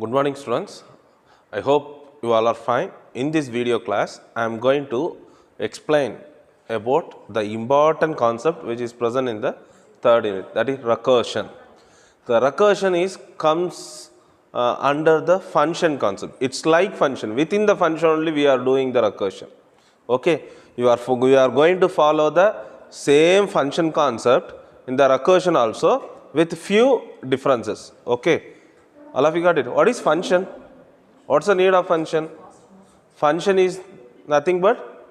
Good morning, students. I hope you all are fine. In this video class, I am going to explain about the important concept which is present in the third unit, that is recursion. The recursion comes under the function concept. It's like function. Within the function only we are doing the recursion. Okay, we are going to follow the same function concept in the recursion also with few differences. Okay. All of you got it? What is function? What's the need of function? Function is nothing but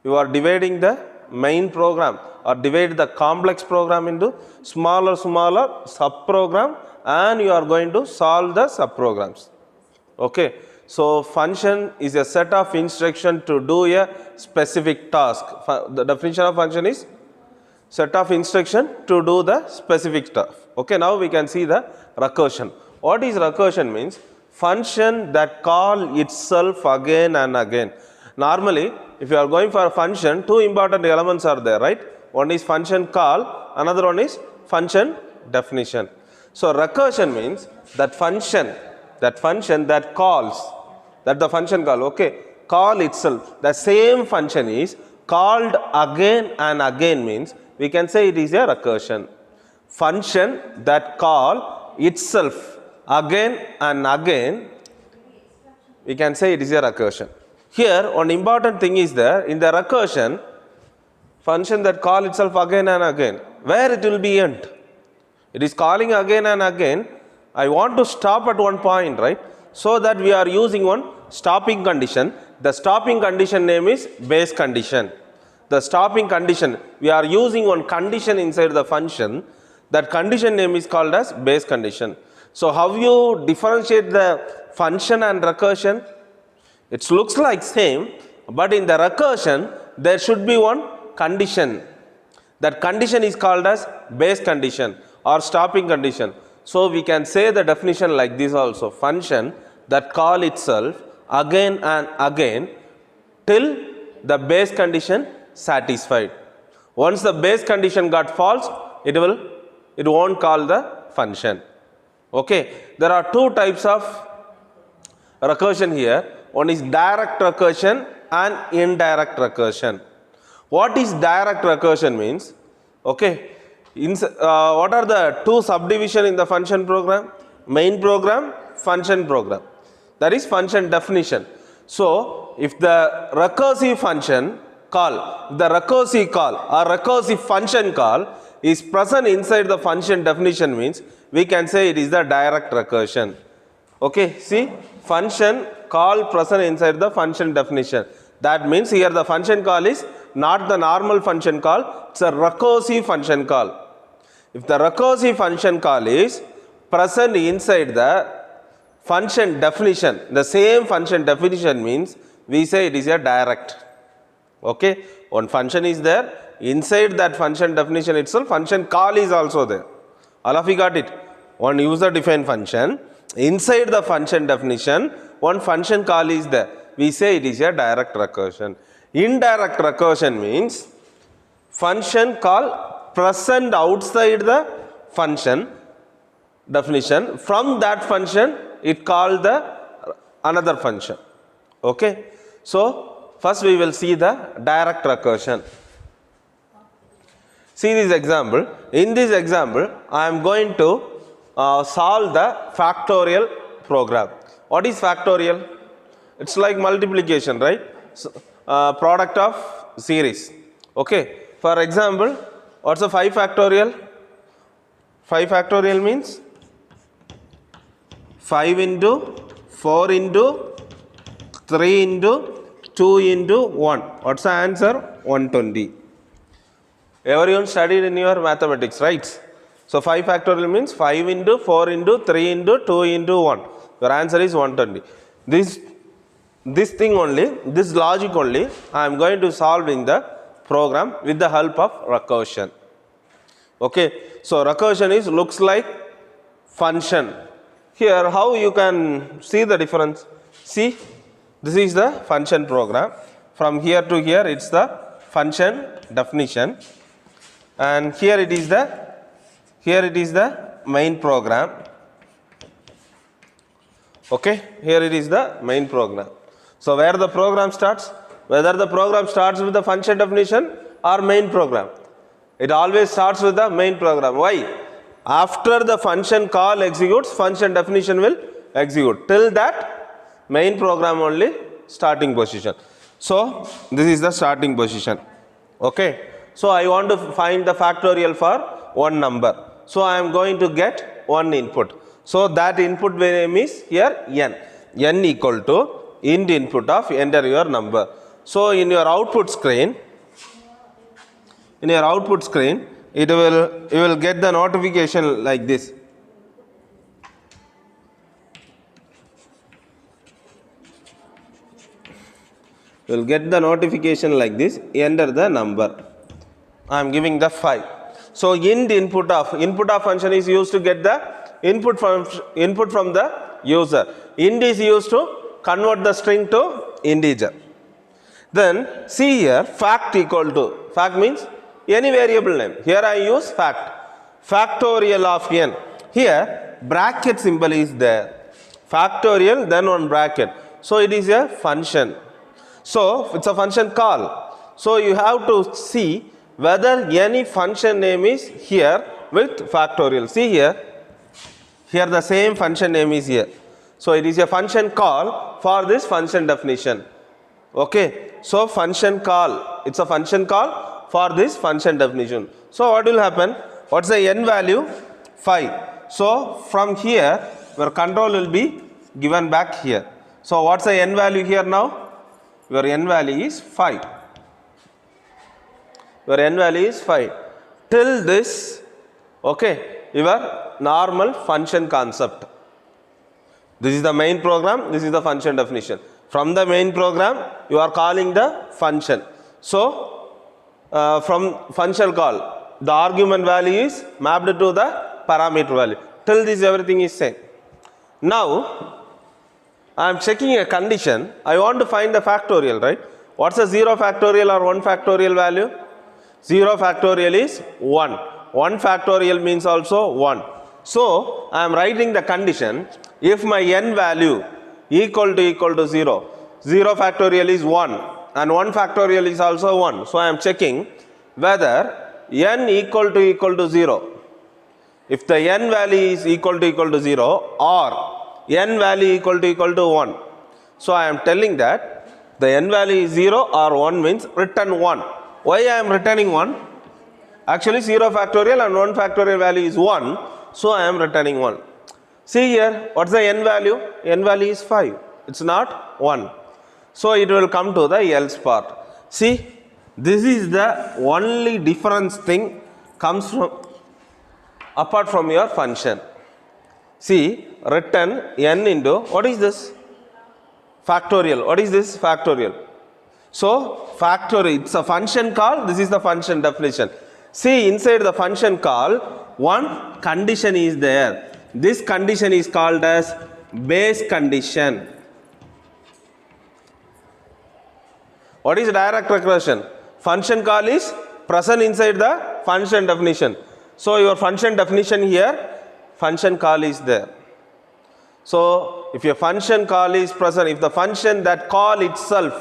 you are dividing the main program or divide the complex program into smaller sub-program and you are going to solve the sub-programs. Okay. So, function is a set of instruction to do a specific task. The definition of function is set of instruction to do the specific stuff. Okay. Now, we can see the recursion. What is recursion means? Function that call itself again and again. Normally, if you are going for a function, two important elements are there, right? One is function call, another one is function definition. So, recursion means that function that calls, that the function call, okay, call itself, the same function is called again and again means we can say it is a recursion. Function that call itself again and again, we can say it is a recursion. Here, one important thing is there, in the recursion, function that call itself again and again, where it will be end? It is calling again and again. I want to stop at one point, right? So that we are using one stopping condition. The stopping condition name is base condition. The stopping condition, we are using one condition inside the function. That condition name is called as base condition. So, how you differentiate the function and recursion? It looks like same, but in the recursion, there should be one condition. That condition is called as base condition or stopping condition. So, we can say the definition like this also, function that call itself again and again till the base condition satisfied. Once the base condition got false, it won't call the function. Okay, there are two types of recursion here. One is direct recursion and indirect recursion. What is direct recursion means? Okay, what are the two subdivision in the function program? Main program, function program. That is function definition. So, if the recursive function call, the recursive call or recursive function call is present inside the function definition means we can say it is the direct recursion. Okay, see, function call present inside the function definition. That means here the function call is not the normal function call, it's a recursive function call. If the recursive function call is present inside the function definition, the same function definition means we say it is a direct. Okay, one function is there, inside that function definition itself, function call is also there. All of you got it? One user defined function, inside the function definition, one function call is there. We say it is a direct recursion. Indirect recursion means function call present outside the function definition. From that function, it called the another function. Okay. So, first we will see the direct recursion. See this example. In this example, I am going to solve the factorial program. What is factorial? It's like multiplication, right? So, product of series. Okay. For example, what's the 5 factorial? 5 factorial means 5 into 4 into 3 into 2 into 1. What's the answer? 120. Everyone studied in your mathematics, right? So, 5 factorial means 5 into 4 into 3 into 2 into 1. Your answer is 120. This thing only, this logic only, I am going to solve in the program with the help of recursion. Okay. So, recursion looks like function. Here, how you can see the difference? See, this is the function program. From here to here, it's the function definition. And here it is the main program. Okay, here it is the main program. So where the program starts, whether the program starts with the function definition or main program, it always starts with the main program. Why? After the function call executes, function definition will execute. Till that, main program only starting position. So this is the starting position. Okay. So I want to find the factorial for one number. So I am going to get one input. So that input name is here n. N equal to int input of enter your number. So in your output screen, you will get the notification like this. You will get the notification like this. Enter the number. I am giving the 5. So int input of function is used to get the input from the user. Int is used to convert the string to integer. Then see here, fact equal to, fact means any variable name. Here I use fact. Factorial of n. Here bracket symbol is there. Factorial, then one bracket. So it is a function. So it's a function call. So you have to see whether any function name is here with factorial. See here the same function name is here. So it is a function call for this function definition. Okay, so function call, it's a function call for this function definition. So what will happen? What's the n value? 5. So from here your control will be given back here. So what's the n value here now? Your n value is 5. Your n value is 5. Till this, okay, your normal function concept. This is the main program, this is the function definition. From the main program, you are calling the function. So, from function call, the argument value is mapped to the parameter value. Till this, everything is same. Now, I am checking a condition. I want to find the factorial, right? What's a 0 factorial or 1 factorial value? 0 factorial is 1. 1 factorial means also 1. So, I am writing the condition. If my n value equal to 0, 0 factorial is 1 and 1 factorial is also 1. So, I am checking whether n equal to 0. If the n value is equal to 0 or n value equal to 1. So, I am telling that the n value is 0 or 1 means return 1. Why I am returning 1? Actually 0 factorial and 1 factorial value is 1. So, I am returning 1. See here, what's the n value? N value is 5. It's not 1. So, it will come to the else part. See, this is the only difference thing comes from apart from your function. See, return n into, what is this? Factorial. What is this? Factorial. So, factorial, it's a function call. This is the function definition. See, inside the function call, one condition is there. This condition is called as base condition. What is direct recursion? Function call is present inside the function definition. So, your function definition here, function call is there. So, if your function call is present, if the function that call itself,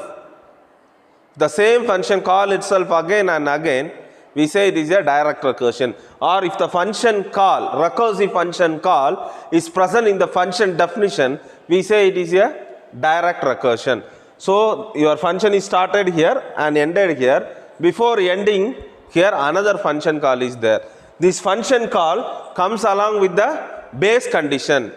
the same function call itself again and again, we say it is a direct recursion. Or if the function call, recursive function call is present in the function definition, we say it is a direct recursion. So, your function is started here and ended here. Before ending here, another function call is there. This function call comes along with the base condition.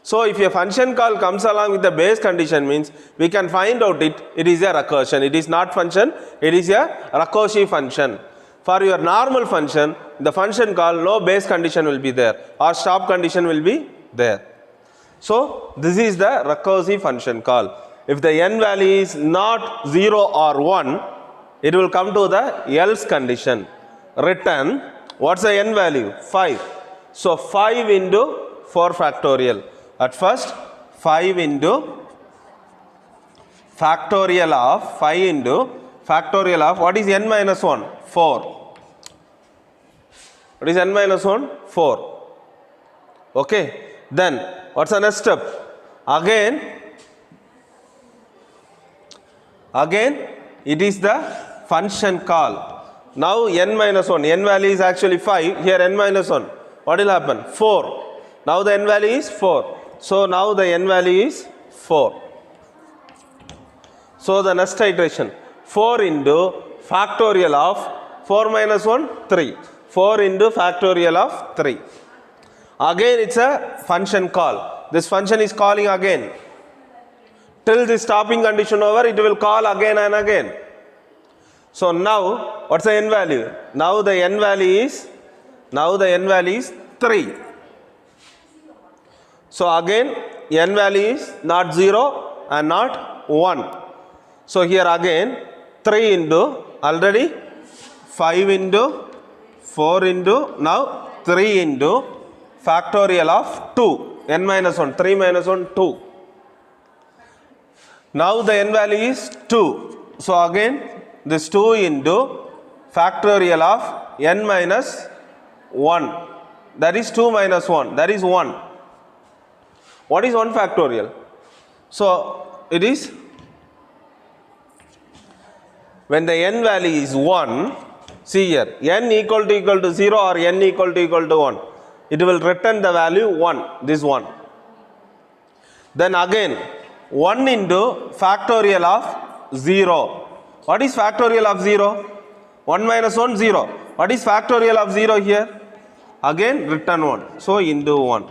So, if a function call comes along with the base condition means we can find out it is a recursion. It is not function, it is a recursive function. For your normal function, the function call, no base condition will be there or stop condition will be there. So, this is the recursive function call. If the n value is not 0 or 1, it will come to the else condition. Return, what's the n value? 5. So, 5 into 4 factorial. At first, 5 into factorial of 5 into factorial of what is n minus 1? 4. What is n minus 1? 4. Okay. Then, what's the next step? Again it is the function call. Now n minus 1, n value is actually 5, here n minus 1, what will happen? 4. Now the n value is 4. So now the n value is 4. So the next iteration, 4 into factorial of 4 minus 1, 3. 4 into factorial of 3. Again it's a function call. This function is calling again. Till the stopping condition over, it will call again and again. So now, what's the n value? Now the n value is 3. So again, n value is not 0 and not 1. So here again, 3 into, already 5 into, 4 into, now 3 into factorial of 2. n minus 1, 3 minus 1, 2. Now the n value is 2. So again, this 2 into factorial of n minus 1. That is 2 minus 1. That is 1. What is 1 factorial? So it is when the n value is 1, see here, n equal to 0 or n equal to 1. It will return the value 1, this 1. Then again, 1 into factorial of 0. What is factorial of 0? 1 minus 1, 0. What is factorial of 0 here? Again, return 1. So, into 1.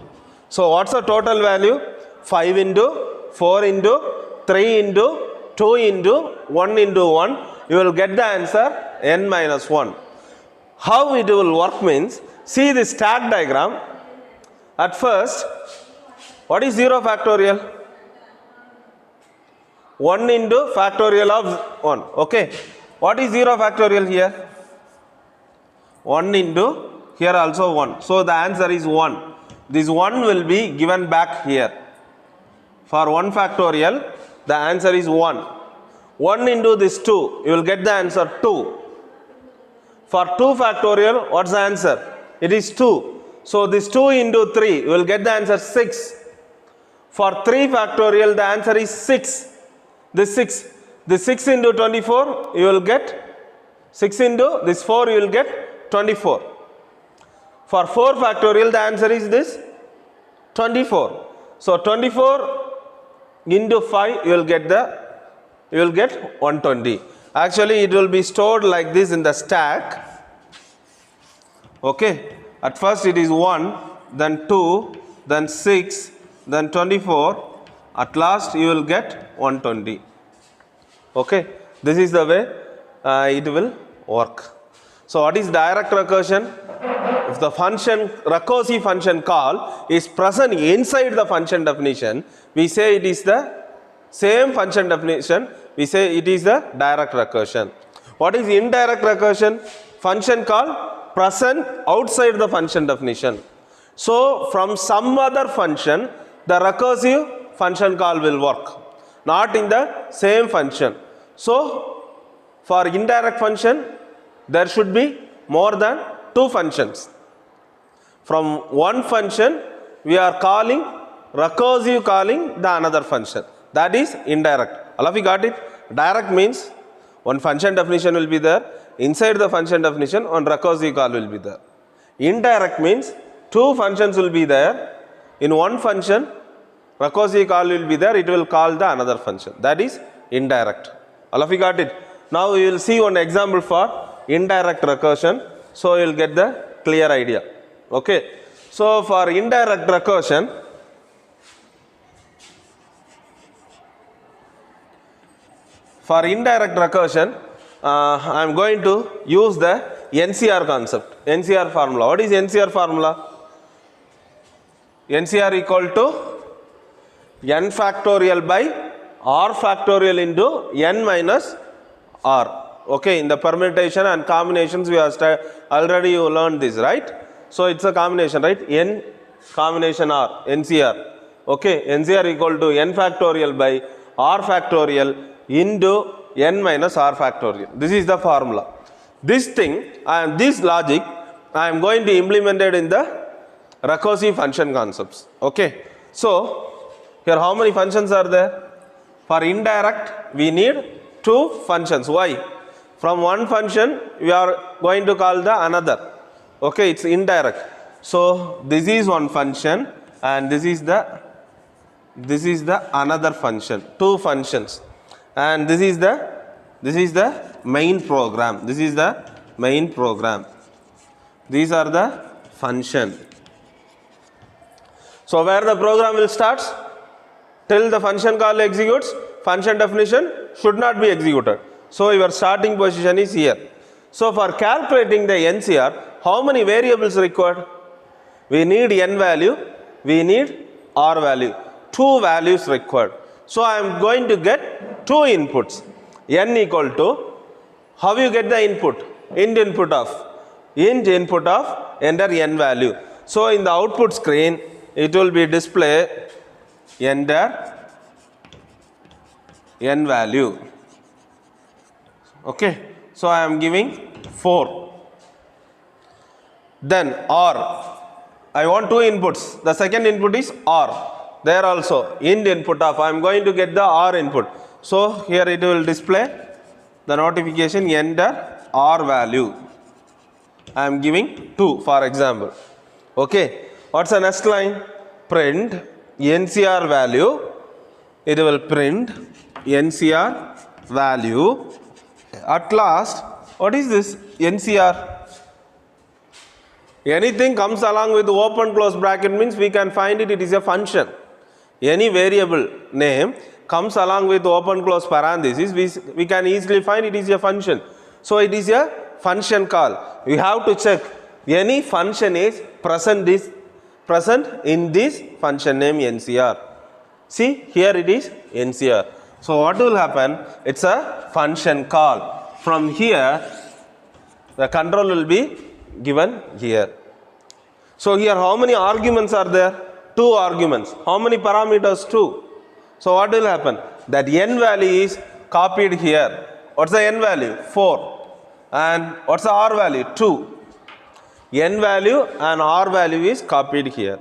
So, what's the total value? 5 into, 4 into, 3 into, 2 into, 1 into 1. You will get the answer n minus 1. How it will work means, see the stack diagram. At first, what is 0 factorial? 1 into factorial of 1. Okay. What is 0 factorial here? 1 into, here also 1. So the answer is 1. This 1 will be given back here. For 1 factorial, the answer is 1. 1 into this 2, you will get the answer 2. For 2 factorial, what's the answer? It is 2. So this 2 into 3, you will get the answer 6. For 3 factorial, the answer is 6. This 6. This 6 into 24, you will get 6 into this 4, you will get 24. For 4 factorial, the answer is this 24. So 24 into 5, you will get 120. Actually, it will be stored like this in the stack. Okay. At first it is 1, then 2, then 6, then 24. At last you will get 120. Okay. This is the way it will work. So what is direct recursion? If the function, recursive function call is present inside the function definition, we say it is the same function definition, we say it is the direct recursion. What is indirect recursion? Function call present outside the function definition. So from some other function, the recursive function call will work, not in the same function. So for indirect function, there should be more than 2 functions. From one function, we are calling, recursive calling the another function. That is indirect. All of you got it? Direct means one function definition will be there. Inside the function definition, one recursive call will be there. Indirect means 2 functions will be there. In one function, recursive call will be there. It will call the another function. That is indirect. All of you got it? Now we will see one example for indirect recursion. So you will get the clear idea. Okay. So for indirect recursion, I am going to use the NCR concept, NCR formula. What is NCR formula? NCR equal to n factorial by r factorial into n minus r. Okay, in the permutation and combinations we have already you learned this, right? So it's a combination, right? N combination r, NCR. Okay, NCR equal to n factorial by r factorial into n minus r factorial. This is the formula. This thing and this logic I am going to implement it in the recursive function concepts. Okay. So Here how many functions are there? For indirect we need 2 functions. Why? From one function we are going to call the another. Okay, it's indirect. So this is one function and this is the another function. 2 functions. And this is the main program. This is the main program. These are the function. So where the program will start? Till the function call executes, function definition should not be executed. So your starting position is here. So for calculating the NCR, how many variables required? We need n value, we need r value. 2 values required. So I am going to get 2 inputs. N equal to, how you get the input? Int input of enter n value. So in the output screen, it will be display enter n value. Okay, so I am giving 4. Then r, I want 2 inputs. The second input is r. There also int input of, I am going to get the r input. So here it will display the notification enter r value. I am giving 2 for example. Okay, what's the next line? Print NCR value. It will print NCR value. At last, what is this NCR? Anything comes along with open close bracket means we can find it is a function. Any variable name comes along with open close parenthesis, we can easily find it is a function. So it is a function call. We have to check any function is present in this function name NCR. See, here it is NCR. So what will happen? It's a function call. From here, the control will be given here. So here how many arguments are there? 2 arguments. How many parameters? 2. So what will happen? That n value is copied here. What's the n value? 4. And what's the r value? 2. N value and r value is copied here.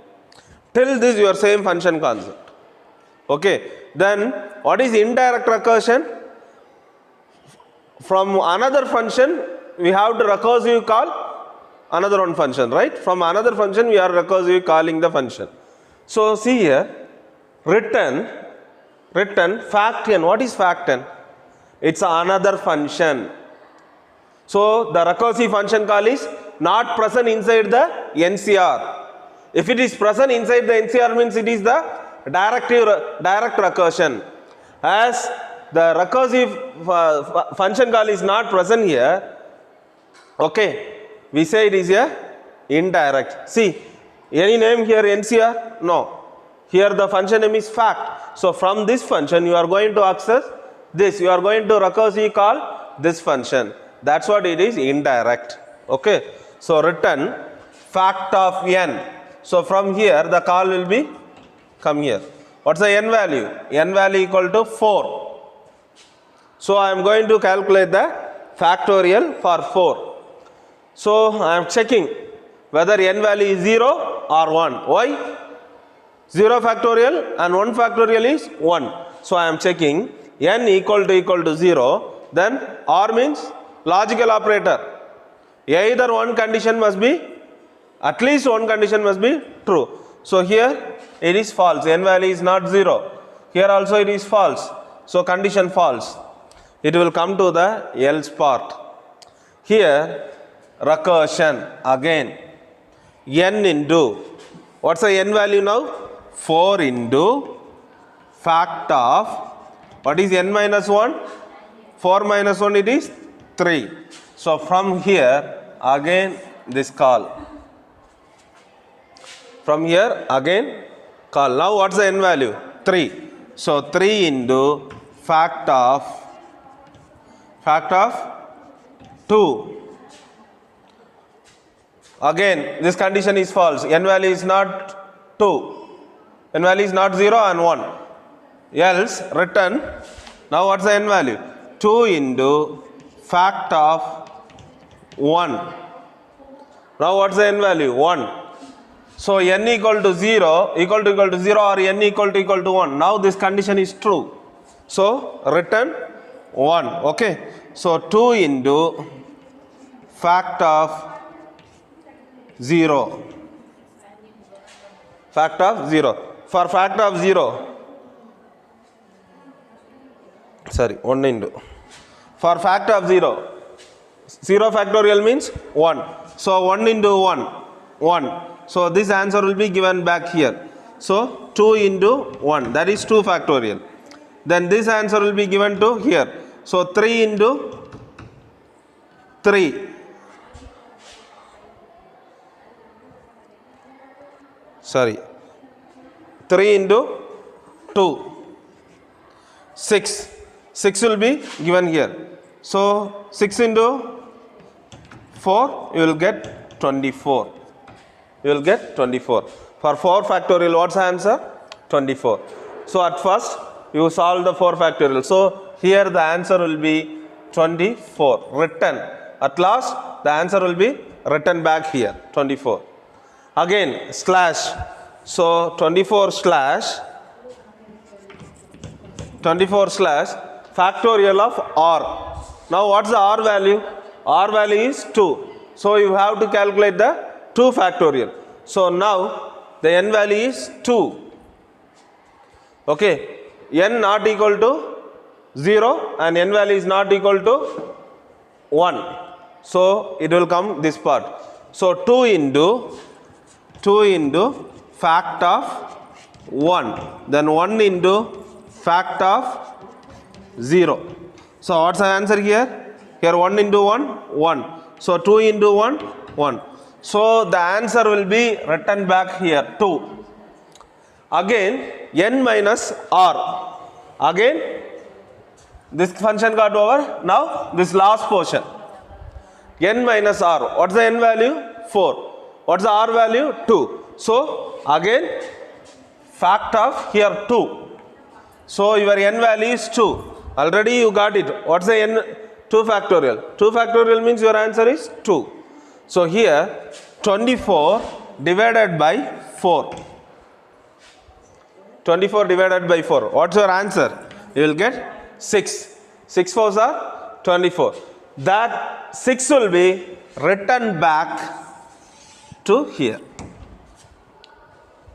Till this your same function concept. Okay. Then what is indirect recursion? From another function we have to recursively call another one function, right? From another function we are recursively calling the function. So see here, return factn. What is factn? It's another function. So the recursive function call is not present inside the NCR. If it is present inside the NCR means it is the direct recursion. As the recursive function call is not present here, okay, we say it is a indirect. See, any name here NCR? No. Here the function name is fact. So from this function you are going to access this. You are going to recursively call this function. That's what it is, indirect. Okay. So return fact of n. So from here the call will be come here. What's the n value? N value equal to 4. So I am going to calculate the factorial for 4. So I am checking whether n value is 0 or 1. Why? 0 factorial and 1 factorial is 1. So I am checking n equal to 0. Then r means logical operator. Either one condition must be, at least one condition must be true. So here it is false. N value is not 0. Here also it is false. So condition false. It will come to the else part. Here recursion again. N into, what's the n value now? 4 into fact of, what is n minus 1? 4 minus 1 it is 3. So from here again this call. From here again call. Now what's the n value? 3. So 3 into fact of 2. Again this condition is false. N value is not 2. N value is not 0 and 1. Else return. Now what's the n value? 2 into fact of 1. Now what's the n value? 1. So n equal to 0 equal to 0 or n equal to 1. Now this condition is true. So return 1. Okay. So 2 into fact of 0. Fact of 0. For fact of 0. Sorry, 1 into. For fact of 0. 0 factorial means 1. So 1 into 1. 1. So this answer will be given back here. So 2 into 1. That is 2 factorial. Then this answer will be given to here. So 3 into 3. Sorry. 3 into 2. 6. 6 will be given here. So 6 into 4, you will get 24. You will get 24. For 4 factorial, what's the answer? 24. So at first, you solve the 4 factorial. So here the answer will be 24. Written. At last, the answer will be written back here. 24. Again, slash. So 24 slash factorial of r. Now what's the r value? R value is 2. So you have to calculate the 2 factorial. So now the n value is 2. Okay. N not equal to 0 and n value is not equal to 1. So it will come this part. So 2 into fact of 1. Then 1 into fact of 0. So what's the answer here? Here 1 into 1, 1. So 2 into 1, 1. So the answer will be written back here, 2. Again, n minus r. Again, this function got over. Now, this last portion. N minus r. What's the n value? 4. What's the r value? 2. So, again, fact of here 2. So, your n value is 2. Already you got it. What's the n? 2 factorial. 2 factorial means your answer is 2. So, here 24 divided by 4. 24 divided by 4. What's your answer? You will get 6. 6 4s are 24. That 6 will be written back to here.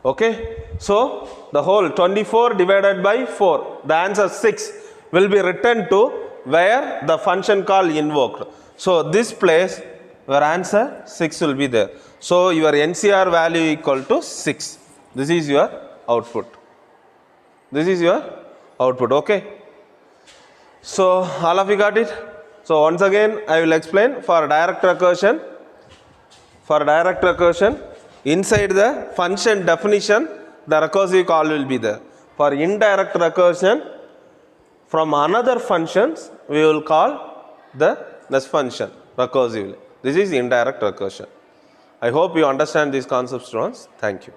Okay. So, the whole 24 divided by 4. The answer 6 will be written to where the function call invoked. So, this place your answer 6 will be there. So, your NCR value equal to 6. This is your output. This is your output. Okay. So, all of you got it? So, once again I will explain. For direct recursion, inside the function definition, the recursive call will be there. For indirect recursion, from another functions, we will call this function recursively. This is indirect recursion. I hope you understand these concepts, students. Thank you.